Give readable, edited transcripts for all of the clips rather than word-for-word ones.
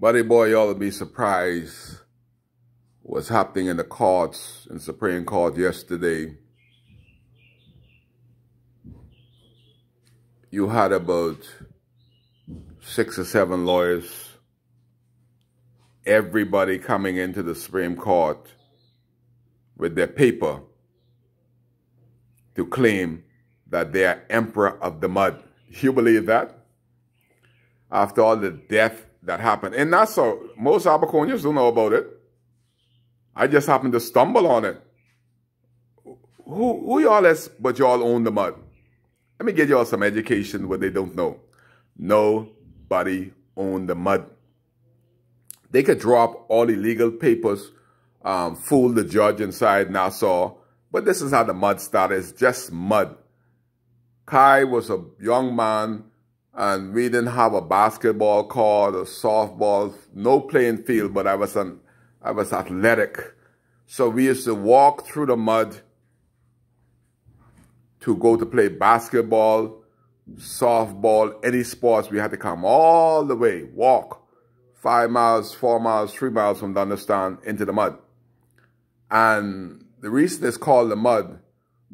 Buddy boy, y'all be surprised what's happening in the courts, in Supreme Court yesterday. You had about 6 or 7 lawyers, everybody coming into the Supreme Court with their paper to claim that they are emperor of the mud. You believe that? After all the death that happened. And that's so, most Abaconians don't know about it. I just happened to stumble on it. Who y'all is, but y'all own the mud? Let me give y'all some education what they don't know. Nobody owned the mud. They could drop all illegal papers, fool the judge inside Nassau, but this is how the mud started. It's just mud. Kai was a young man, and we didn't have a basketball court or softball, no playing field, but I was athletic. So we used to walk through the mud to go to play basketball, softball, any sports. We had to come all the way, walk 5 miles, 4 miles, 3 miles from Dunderston into the mud. And the reason it's called the mud,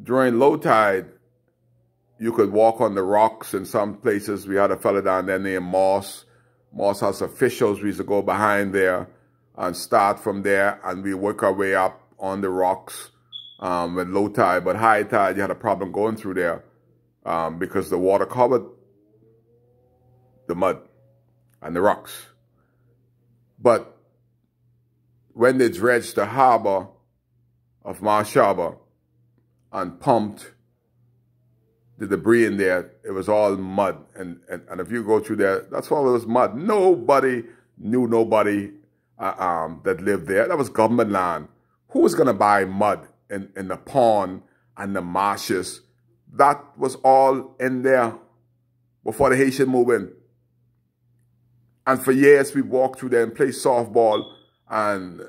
during low tide, you could walk on the rocks in some places. We had a fella down there named Moss. Moss has officials. We used to go behind there and start from there, and we work our way up on the rocks with low tide. But high tide, you had a problem going through there because the water covered the mud and the rocks. But when they dredged the harbor of Marsh Harbor and pumped the debris in there, it was all mud. And if you go through there, that's all it was mud. Nobody knew nobody that lived there. That was government land. Who was going to buy mud in the pond and the marshes? That was all in there before the Haitian moved in. And for years, we walked through there and played softball. And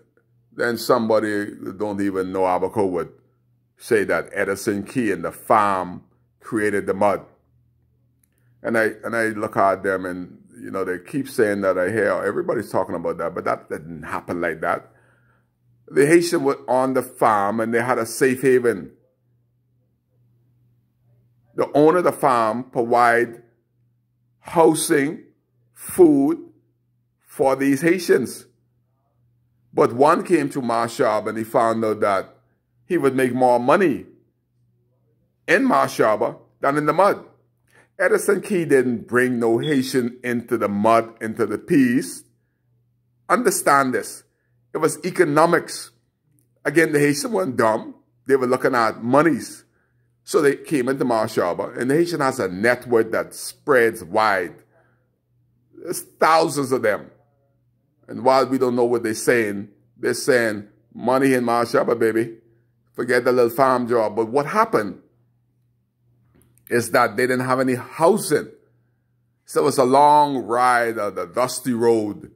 then somebody who don't even know Abaco would say that Edison Key and the farm created the mud. And I look at them, and you know, they keep saying that. I hear everybody's talking about that, but that didn't happen like that. The Haitian were on the farm and they had a safe haven. The owner of the farm provide housing, food for these Haitians. But one came to Marsh Harbor and he found out that he would make more money in Marsh Harbor than in the mud. Edison Key didn't bring no Haitian into the mud, into the peace. Understand this. It was economics. Again, the Haitian weren't dumb. They were looking at monies. So they came into Marsh Harbor, and the Haitian has a network that spreads wide. There's thousands of them. And while we don't know what they're saying money in Marsh Harbor, baby. Forget the little farm job. But what happened is that they didn't have any housing. So it was a long ride on the dusty road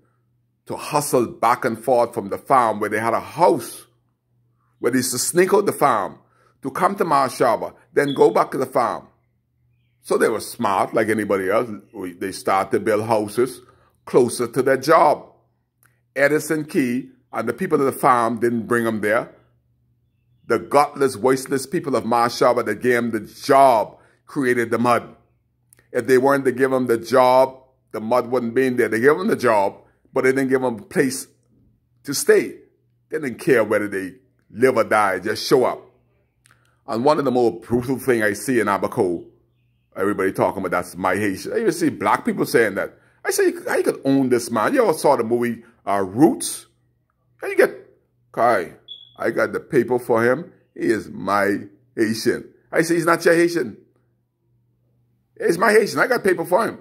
to hustle back and forth from the farm where they had a house, where they used to sneak out the farm to come to Marsh Harbor, then go back to the farm. So they were smart like anybody else. They started to build houses closer to their job. Edison Key and the people of the farm didn't bring them there. The gutless, voiceless people of Marsh Harbor that gave them the job created the mud. If they weren't to give them the job, the mud wouldn't be in there. They gave them the job, but they didn't give them a place to stay. They didn't care whether they live or die, just show up. And one of the more brutal things I see in Abaco, everybody talking about that's my Haitian. I even see black people saying that. I say, how you could own this man? You all saw the movie Roots? How you get, Kai, I got the paper for him. He is my Haitian. I say, he's not your Haitian. He's my Haitian. I got paper for him.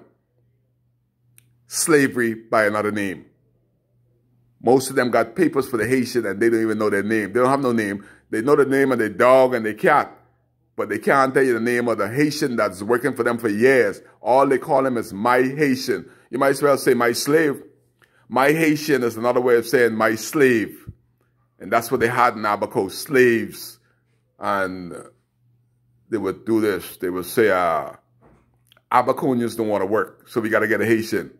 Slavery by another name. Most of them got papers for the Haitian and they don't even know their name. They don't have no name. They know the name of their dog and their cat, but they can't tell you the name of the Haitian that's working for them for years. All they call him is my Haitian. You might as well say my slave. My Haitian is another way of saying my slave. And that's what they had in Abaco, slaves. And they would do this. They would say, Abaconians don't want to work, so we got to get a Haitian.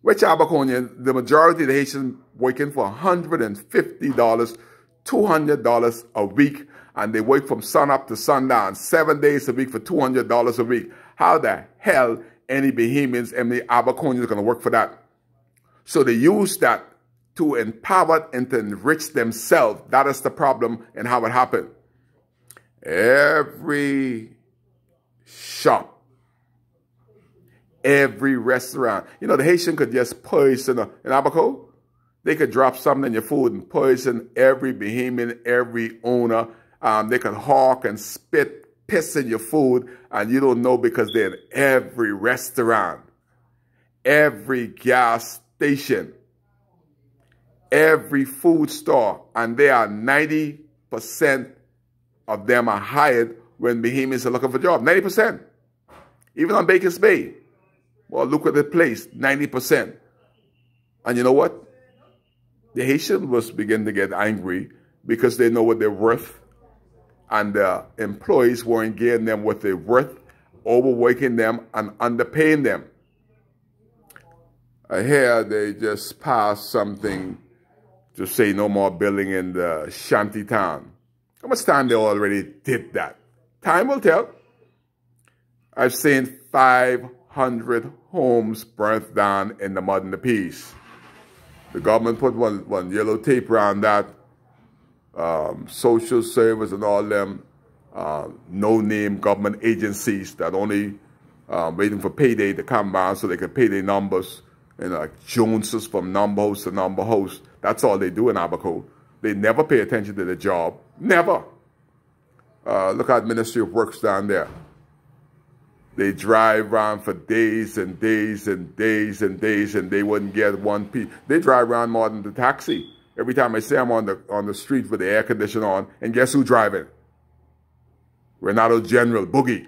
Which Abaconian, the majority of the Haitians working for $150, $200 a week, and they work from sun up to sundown, 7 days a week for $200 a week. How the hell any Bahamians, any Abaconians are going to work for that? So they use that to empower and to enrich themselves. That is the problem and how it happened. Every shop, every restaurant. You know, the Haitian could just poison in Abaco. They could drop something in your food and poison every Bahamian, every owner. They could hawk and spit, piss in your food, and you don't know because they're in every restaurant, every gas station, every food store, and they are 90% of them are hired when Bahamians are looking for jobs. 90%. Even on Baker's Bay. Well, look at the place, 90%. And you know what? The Haitians was begin to get angry because they know what they're worth. And the employees weren't getting them what they're worth, overworking them and underpaying them. I hear they just passed something to say no more building in the shanty town. How much time they already did that? Time will tell. I've seen 500 homes burnt down in the mud and the peace. The government put one yellow tape around that. Social service and all them no-name government agencies that only waiting for payday to come by so they can pay their numbers. And like Joneses from number host to number host. That's all they do in Abaco. They never pay attention to the job. Never. Look at Ministry of Works down there. They drive around for days and days and days and days, and they wouldn't get one piece. They drive around more than the taxi. Every time I see them on the street with the air conditioner on, and guess who's driving? Renato General Boogie.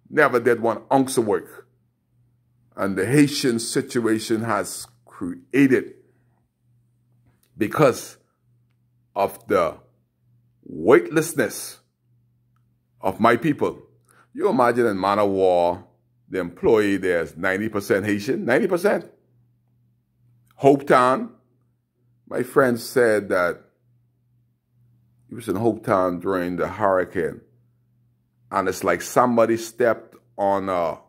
Never did one ounce of work. And the Haitian situation has created because of the weightlessness of my people. You imagine in Man of War, the employee there's 90% Haitian, 90%. Hopetown, my friend said that he was in Hopetown during the hurricane, and it's like somebody stepped on a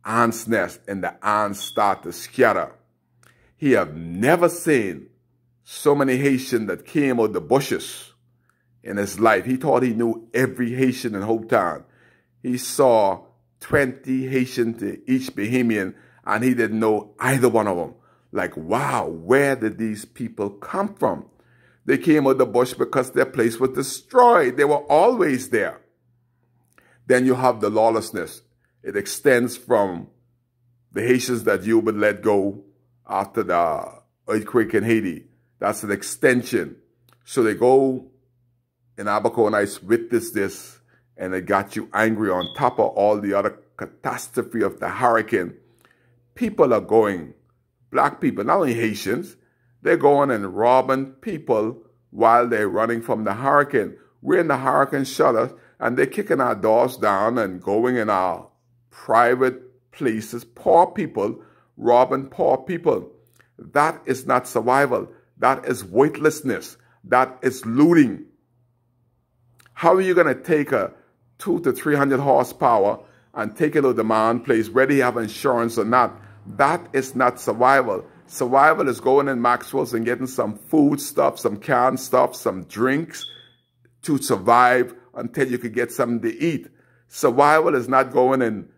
ant's nest and the ants start to scatter. He have never seen so many Haitians that came out the bushes in his life. He thought he knew every Haitian in Hopetown. He saw 20 Haitians to each Bahamian, and he didn't know either one of them. Like, wow, where did these people come from? They came out the bush because their place was destroyed. They were always there. Then you have the lawlessness. It extends from the Haitians that you would let go after the earthquake in Haiti. That's an extension. So they go in Abaco, and I witnessed this, and it got you angry on top of all the other catastrophe of the hurricane. People are going, black people, not only Haitians, they're going and robbing people while they're running from the hurricane. We're in the hurricane shelter, and they're kicking our doors down and going in our private places, poor people, robbing poor people. That is not survival. That is weightlessness. That is looting. How are you going to take a 200 to 300 horsepower and take it to the man place, whether you have insurance or not? That is not survival. Survival is going in Maxwell's and getting some food stuff, some canned stuff, some drinks to survive until you could get something to eat. Survival is not going in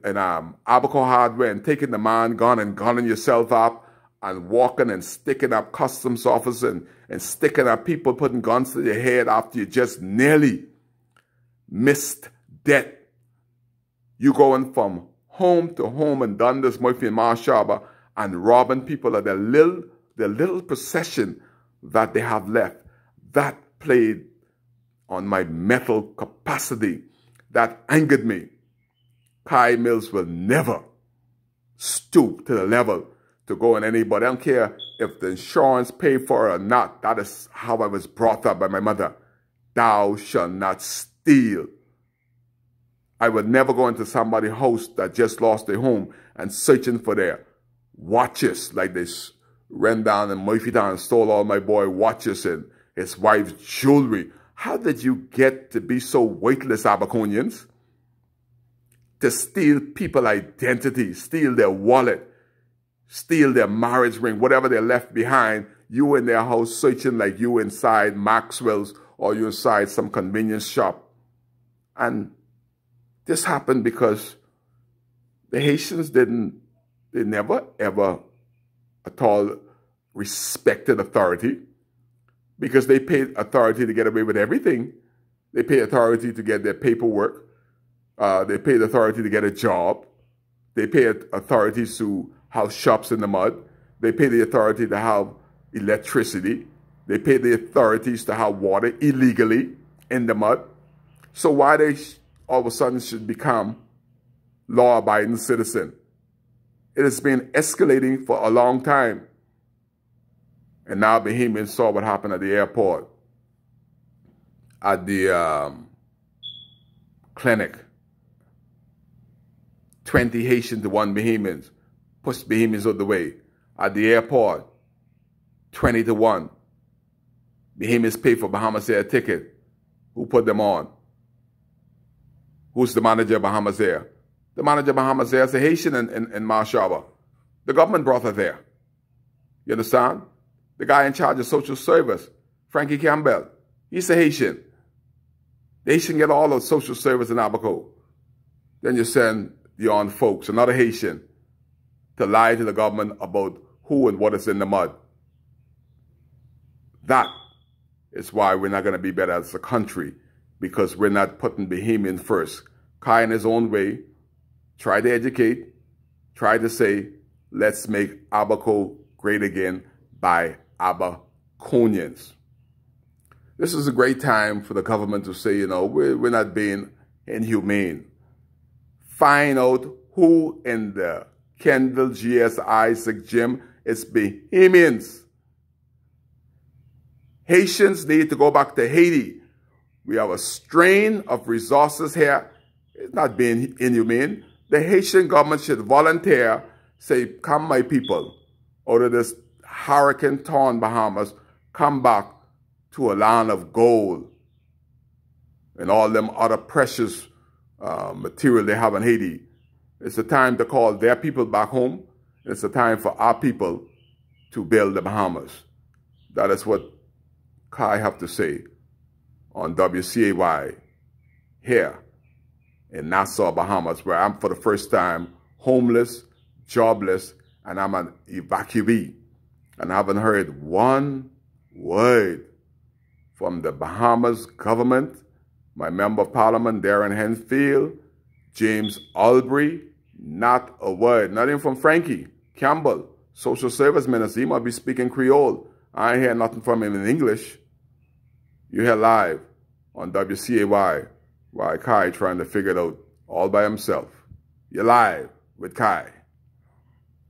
Abaco Hardware and taking the man gun and gunning yourself up and walking and sticking up customs officers and sticking up people putting guns to your head after you just nearly missed death. You going from home to home in Dundas, Murphy, and Marshaba and robbing people of the little possession that they have left. That played on my mental capacity. That angered me. Kai Mills will never stoop to the level to go on anybody. I don't care if the insurance pay for it or not. That is how I was brought up by my mother. Thou shalt not steal. I would never go into somebody's house that just lost their home and searching for their watches, like they ran down in Murphytown and stole all my boy watches and his wife's jewelry. How did you get to be so weightless, Abaconians? To steal people's identity, steal their wallet, steal their marriage ring, whatever they left behind, you in their house searching like you inside Maxwell's or you inside some convenience shop. And this happened because the Haitians they never ever at all respected authority, because they paid authority to get away with everything. They paid authority to get their paperwork. They paid authority to get a job. They paid authorities to have shops in the mud. They paid the authority to have electricity. They paid the authorities to have water illegally in the mud. So why they all of a sudden should become law-abiding citizen? It has been escalating for a long time. And now Bahamians saw what happened at the airport, at the clinic. 20 Haitians to 1 Bahamians. Pushed Bahamians out of the way. At the airport, 20 to 1. Bahamians paid for Bahamas Air ticket. Who put them on? Who's the manager of Bahamas Air? The manager of Bahamas Air is a Haitian in Marshall. The government brought her there. You understand? The guy in charge of social service, Frankie Campbell, he's a Haitian. The Haitian get all the social service in Abaco. Then you send the armed folks, another Haitian, to lie to the government about who and what is in the mud. That is why we're not going to be better as a country, because we're not putting Bahamian first. Kai in his own way tried to educate, tried to say, let's make Abaco great again by Abaconians. This is a great time for the government to say, you know, we're not being inhumane. Find out who in the Kendall G.S. Isaac gym is Bahamians. Haitians need to go back to Haiti. We have a strain of resources here. It's not being inhumane. The Haitian government should volunteer, say, come my people, out of this hurricane-torn Bahamas, come back to a land of gold and all them other precious material they have in Haiti. It's a time to call their people back home. It's a time for our people to build the Bahamas. That is what Kai have to say on WCAY here in Nassau, Bahamas, where I'm for the first time homeless, jobless, and I'm an evacuee. And I haven't heard one word from the Bahamas government, my Member of Parliament, Darren Henfield, James Albury, not a word. Not even from Frankie Campbell, Social Service Minister. He might be speaking Creole. I ain't hear nothing from him in English. You hear live on WCAY, why Kai trying to figure it out all by himself. You're live with Kai.